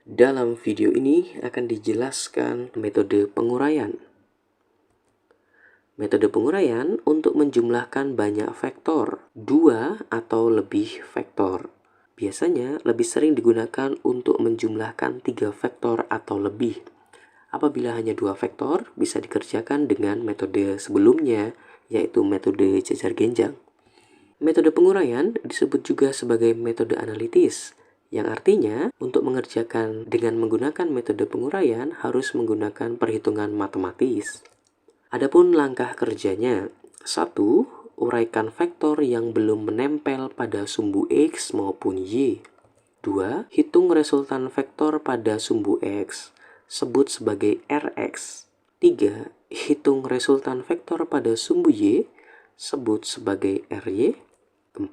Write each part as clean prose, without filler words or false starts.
Dalam video ini akan dijelaskan metode penguraian. Metode penguraian untuk menjumlahkan banyak vektor, 2 atau lebih vektor. Biasanya lebih sering digunakan untuk menjumlahkan 3 vektor atau lebih. Apabila hanya 2 vektor, bisa dikerjakan dengan metode sebelumnya, yaitu metode jejar genjang. Metode penguraian disebut juga sebagai metode analitis, yang artinya untuk mengerjakan dengan menggunakan metode penguraian harus menggunakan perhitungan matematis. Adapun langkah kerjanya, 1. Uraikan vektor yang belum menempel pada sumbu X maupun Y. 2. Hitung resultan vektor pada sumbu X, sebut sebagai Rx. 3. Hitung resultan vektor pada sumbu Y, sebut sebagai Ry. 4.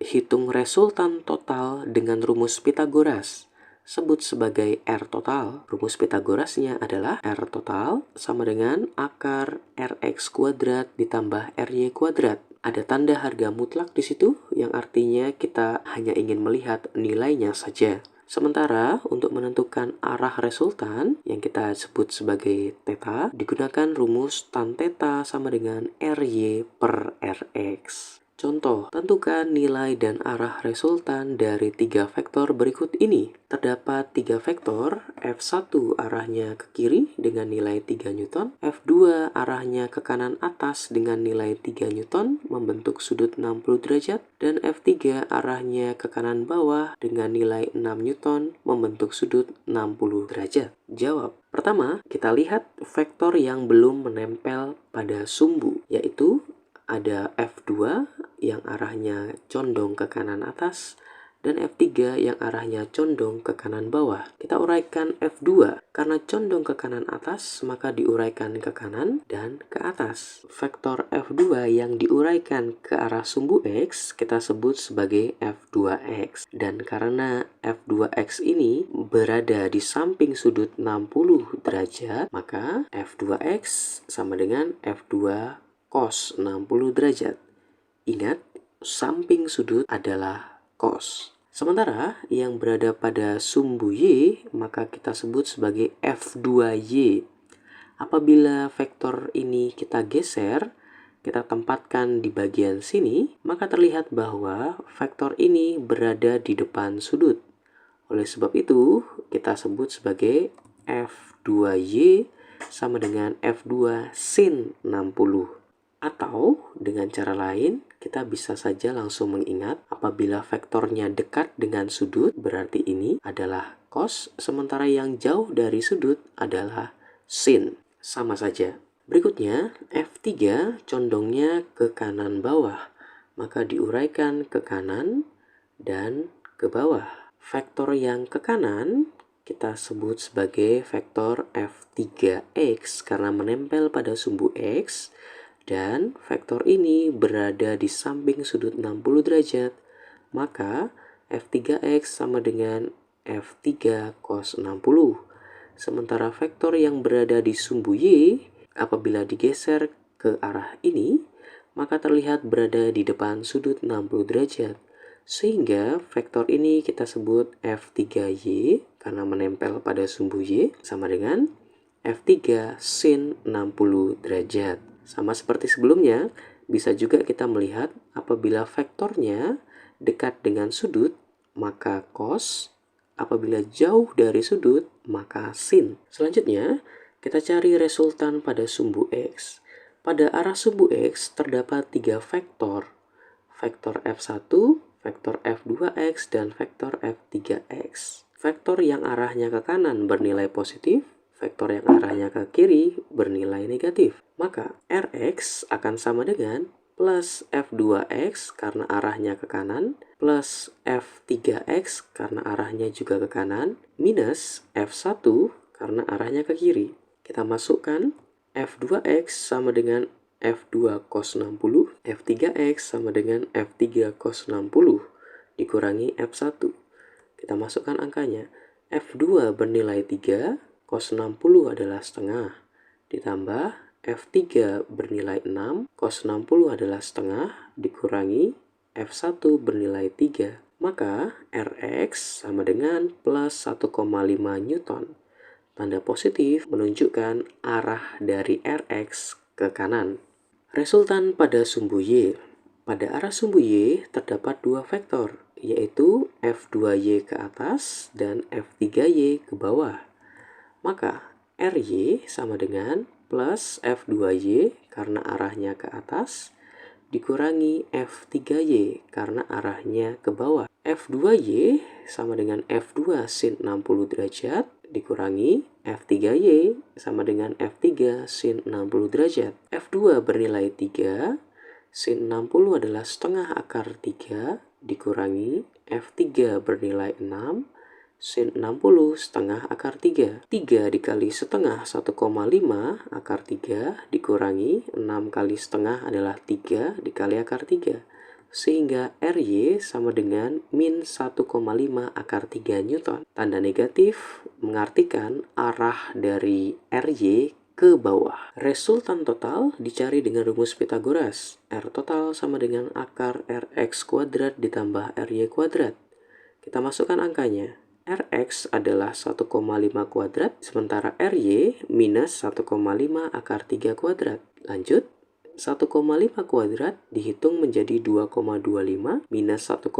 Hitung resultan total dengan rumus Pythagoras, sebut sebagai R total. Rumus Pythagorasnya adalah R total sama dengan akar Rx kuadrat ditambah Ry kuadrat. Ada tanda harga mutlak di situ, yang artinya kita hanya ingin melihat nilainya saja. Sementara untuk menentukan arah resultan yang kita sebut sebagai theta, digunakan rumus tan theta sama dengan Ry per Rx. Contoh, tentukan nilai dan arah resultan dari 3 vektor berikut ini. Terdapat 3 vektor, F1 arahnya ke kiri dengan nilai 3 Newton, F2 arahnya ke kanan atas dengan nilai 3 Newton membentuk sudut 60 derajat, dan F3 arahnya ke kanan bawah dengan nilai 6 Newton membentuk sudut 60 derajat. Jawab. Pertama, kita lihat vektor yang belum menempel pada sumbu, yaitu ada F2 yang arahnya condong ke kanan atas dan F3 yang arahnya condong ke kanan bawah. Kita uraikan F2, karena condong ke kanan atas maka diuraikan ke kanan dan ke atas. Vektor F2 yang diuraikan ke arah sumbu X kita sebut sebagai F2X, dan karena F2X ini berada di samping sudut 60 derajat maka F2X sama dengan F2 cos 60 derajat. Ingat, samping sudut adalah cos. Sementara yang berada pada sumbu Y, maka kita sebut sebagai F2Y. Apabila vektor ini kita geser, kita tempatkan di bagian sini, maka terlihat bahwa vektor ini berada di depan sudut. Oleh sebab itu, kita sebut sebagai F2Y sama dengan F2 sin 60. Atau dengan cara lain, kita bisa saja langsung mengingat apabila vektornya dekat dengan sudut, berarti ini adalah cos, sementara yang jauh dari sudut adalah sin. Sama saja. Berikutnya, F3 condongnya ke kanan bawah, maka diuraikan ke kanan dan ke bawah. Vektor yang ke kanan kita sebut sebagai vektor F3X karena menempel pada sumbu X, dan vektor ini berada di samping sudut 60 derajat, maka F3X sama dengan F3 cos 60. Sementara vektor yang berada di sumbu Y, apabila digeser ke arah ini, maka terlihat berada di depan sudut 60 derajat. Sehingga vektor ini kita sebut F3Y karena menempel pada sumbu Y sama dengan F3 sin 60 derajat. Sama seperti sebelumnya, bisa juga kita melihat apabila vektornya dekat dengan sudut, maka cos. Apabila jauh dari sudut, maka sin. Selanjutnya, kita cari resultan pada sumbu X. Pada arah sumbu X terdapat 3 vektor. Vektor F1, vektor F2X, dan vektor F3X. Vektor yang arahnya ke kanan bernilai positif, vektor yang arahnya ke kiri bernilai negatif. Maka Rx akan sama dengan plus F2X karena arahnya ke kanan, plus F3X karena arahnya juga ke kanan, minus F1 karena arahnya ke kiri. Kita masukkan F2X sama dengan F2 cos 60, F3X sama dengan F3 cos 60, dikurangi F1. Kita masukkan angkanya. F2 bernilai 3, cos 60 adalah setengah, ditambah F3 bernilai 6, cos 60 adalah setengah, dikurangi F1 bernilai 3. Maka Rx sama dengan plus 1,5 Newton. Tanda positif menunjukkan arah dari Rx ke kanan. Resultan pada sumbu Y. Pada arah sumbu Y terdapat dua vektor, yaitu F2Y ke atas dan F3Y ke bawah. Maka Ry sama dengan plus F2Y karena arahnya ke atas, dikurangi F3Y karena arahnya ke bawah. F2Y sama dengan F2 sin 60 derajat dikurangi F3Y sama dengan F3 sin 60 derajat. F2 bernilai 3, sin 60 adalah setengah akar 3 dikurangi F3 bernilai 6, sin 60 setengah akar 3. 3 dikali setengah 1,5 akar 3 dikurangi 6 kali setengah adalah 3 dikali akar 3. Sehingga Ry sama dengan min 1,5 akar 3 Newton. Tanda negatif mengartikan arah dari Ry ke bawah. Resultan total dicari dengan rumus Pythagoras. R total sama dengan akar Rx kuadrat ditambah Ry kuadrat. Kita masukkan angkanya. Rx adalah 1,5 kuadrat, sementara Ry minus 1,5 akar 3 kuadrat. Lanjut, 1,5 kuadrat dihitung menjadi 2,25 minus 1,5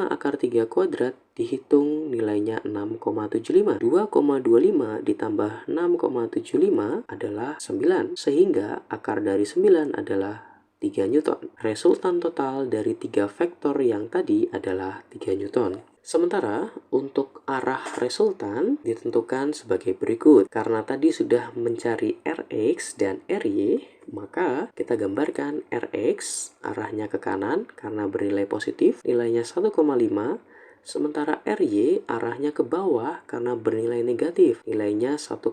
akar 3 kuadrat dihitung nilainya 6,75. 2,25 ditambah 6,75 adalah 9, sehingga akar dari 9 adalah 3 Newton. Resultan total dari 3 vektor yang tadi adalah 3 Newton. Sementara untuk arah resultan ditentukan sebagai berikut. Karena tadi sudah mencari Rx dan Ry, maka kita gambarkan Rx arahnya ke kanan karena bernilai positif, nilainya 1,5. Sementara Ry arahnya ke bawah karena bernilai negatif, nilainya 1,5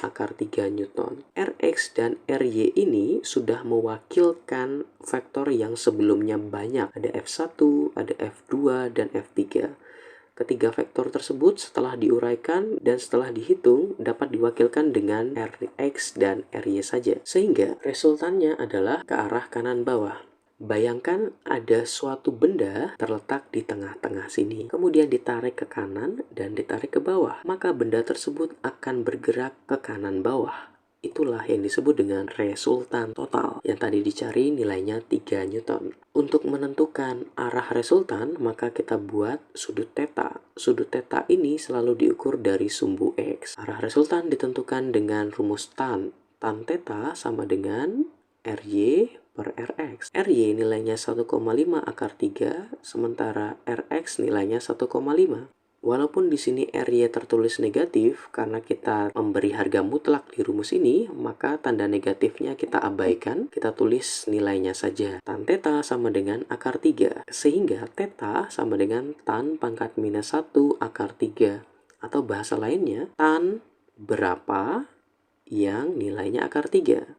akar 3 Newton. Rx dan Ry ini sudah mewakilkan vektor yang sebelumnya banyak. Ada F1, ada F2, dan F3. Ketiga vektor tersebut setelah diuraikan dan setelah dihitung dapat diwakilkan dengan Rx dan Ry saja. Sehingga resultannya adalah ke arah kanan bawah. Bayangkan ada suatu benda terletak di tengah-tengah sini, kemudian ditarik ke kanan dan ditarik ke bawah, maka benda tersebut akan bergerak ke kanan bawah. Itulah yang disebut dengan resultan total, yang tadi dicari nilainya 3 Newton. Untuk menentukan arah resultan, maka kita buat sudut theta. Sudut theta ini selalu diukur dari sumbu X. Arah resultan ditentukan dengan rumus tan. Tan theta sama dengan Ry per Rx. Ry nilainya 1,5 akar 3, sementara Rx nilainya 1,5. Walaupun di sini Ry tertulis negatif karena kita memberi harga mutlak di rumus ini, maka tanda negatifnya kita abaikan, kita tulis nilainya saja. Tan theta sama dengan akar 3, sehingga theta sama dengan tan pangkat minus 1 akar 3. Atau bahasa lainnya, tan berapa yang nilainya akar 3.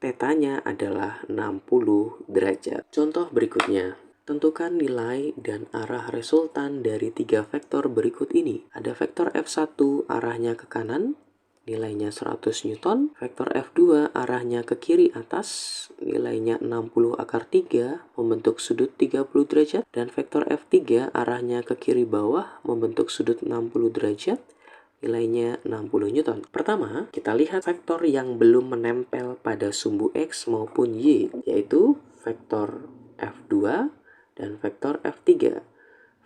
Tetanya adalah 60 derajat. Contoh berikutnya. Tentukan nilai dan arah resultan dari 3 vektor berikut ini. Ada vektor F1 arahnya ke kanan, nilainya 100 Newton. Vektor F2 arahnya ke kiri atas, nilainya 60 akar 3, membentuk sudut 30 derajat. Dan vektor F3 arahnya ke kiri bawah, membentuk sudut 60 derajat, nilainya 60 Newton. Pertama, kita lihat vektor yang belum menempel pada sumbu X maupun Y, yaitu vektor F2 dan vektor F3.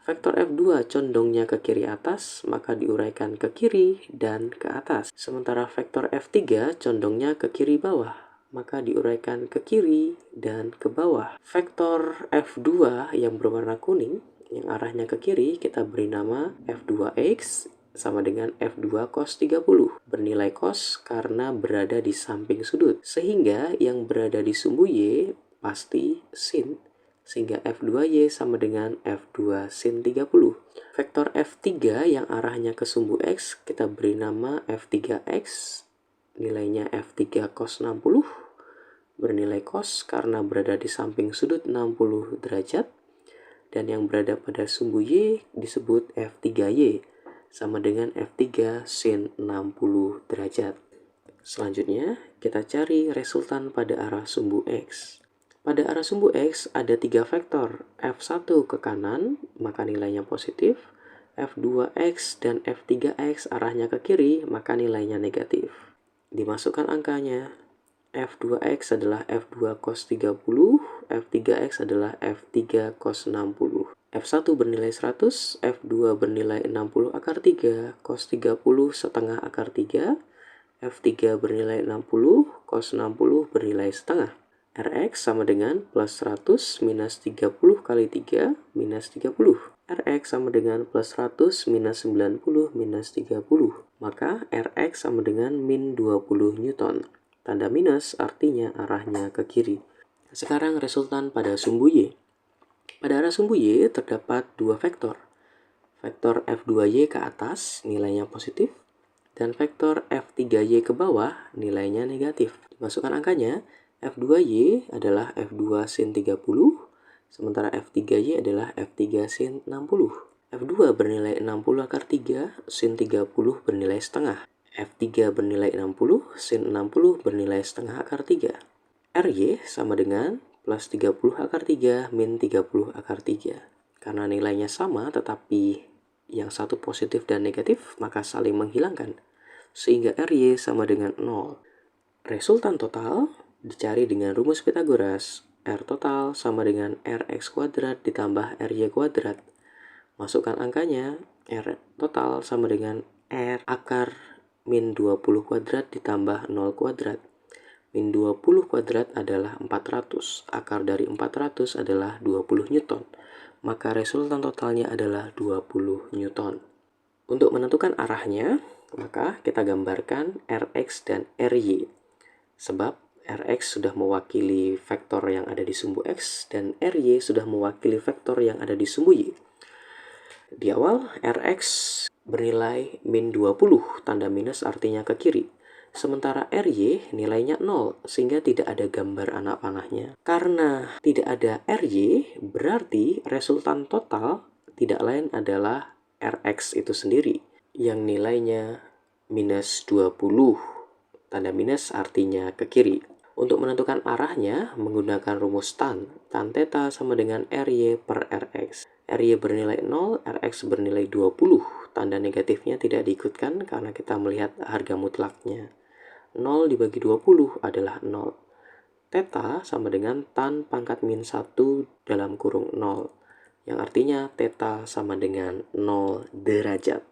Vektor F2 condongnya ke kiri atas, maka diuraikan ke kiri dan ke atas. Sementara vektor F3 condongnya ke kiri bawah, maka diuraikan ke kiri dan ke bawah. Vektor F2 yang berwarna kuning, yang arahnya ke kiri, kita beri nama F2X sama dengan F2 cos 30. Bernilai cos karena berada di samping sudut. Sehingga yang berada di sumbu Y pasti sin. Sehingga F2Y sama dengan F2 sin 30. Vektor F3 yang arahnya ke sumbu X kita beri nama F3X. Nilainya F3 cos 60. Bernilai cos karena berada di samping sudut 60 derajat. Dan yang berada pada sumbu Y disebut F3Y. Sama dengan F3 sin 60 derajat. Selanjutnya, kita cari resultan pada arah sumbu X. Pada arah sumbu X ada 3 vektor, F1 ke kanan, maka nilainya positif, F2X dan F3X arahnya ke kiri, maka nilainya negatif. Dimasukkan angkanya, F2X adalah F2 cos 30, F3X adalah F3 cos 60. F1 bernilai 100, F2 bernilai 60 akar 3, cos 30 setengah akar 3, F3 bernilai 60, cos 60 bernilai setengah. Rx sama dengan plus 100 minus 30 kali 3 minus 30. Rx sama dengan plus 100 minus 90 minus 30. Maka Rx sama dengan min 20 Newton. Tanda minus artinya arahnya ke kiri. Sekarang resultan pada sumbu Y. Pada arah sumbu Y terdapat dua vektor. Vektor F2Y ke atas nilainya positif, dan vektor F3Y ke bawah nilainya negatif. Dimasukkan angkanya, F2Y adalah F2 sin 30, sementara F3Y adalah F3 sin 60. F2 bernilai 60 akar 3, sin 30 bernilai setengah. F3 bernilai 60, sin 60 bernilai setengah akar 3. Ry sama dengan plus 30 akar 3 min 30 akar 3. Karena nilainya sama tetapi yang satu positif dan negatif, maka saling menghilangkan. Sehingga Ry sama dengan 0. Resultan total dicari dengan rumus Pythagoras. R total sama dengan Rx kuadrat ditambah Ry kuadrat. Masukkan angkanya, R total sama dengan R akar min 20 kuadrat ditambah 0 kuadrat. Min 20 kuadrat adalah 400, akar dari 400 adalah 20 Newton. Maka resultan totalnya adalah 20 Newton. Untuk menentukan arahnya, maka kita gambarkan Rx dan Ry. Sebab Rx sudah mewakili vektor yang ada di sumbu X dan Ry sudah mewakili vektor yang ada di sumbu Y. Di awal, Rx bernilai min 20, tanda minus artinya ke kiri. Sementara Ry nilainya 0, sehingga tidak ada gambar anak panahnya. Karena tidak ada Ry, berarti resultan total tidak lain adalah Rx itu sendiri, yang nilainya minus 20. Tanda minus artinya ke kiri. Untuk menentukan arahnya, menggunakan rumus tan theta sama dengan Ry per Rx. Ry bernilai 0, Rx bernilai 20. Tanda negatifnya tidak diikutkan karena kita melihat harga mutlaknya. 0 dibagi 20 adalah 0. Theta sama dengan tan pangkat min 1 dalam kurung 0. Yang artinya theta sama dengan 0 derajat.